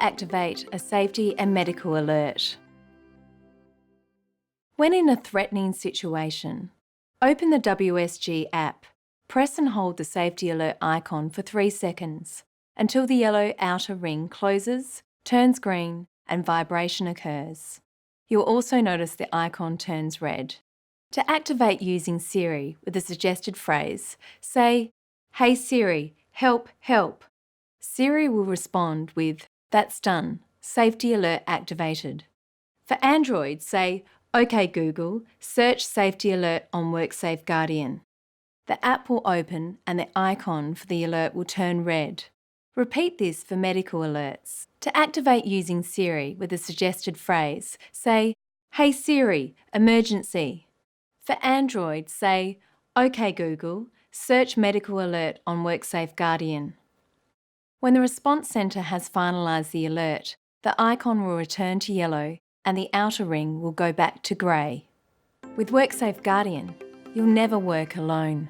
activate a safety and medical alert. When in a threatening situation, open the WSG app. Press and hold the safety alert icon for 3 seconds until the yellow outer ring closes, turns green, and vibration occurs. You'll also notice the icon turns red. To activate using Siri with a suggested phrase, say, "Hey Siri, help, help." Siri will respond with, "That's done, safety alert activated." For Android, say, "Ok Google, search safety alert on Worksafe Guardian." The app will open and the icon for the alert will turn red. Repeat this for medical alerts. To activate using Siri with a suggested phrase, say, "Hey Siri, emergency." For Android, say, "Ok Google, search medical alert on Worksafe Guardian." When the response centre has finalised the alert, the icon will return to yellow and the outer ring will go back to grey. With Worksafe Guardian, you'll never work alone.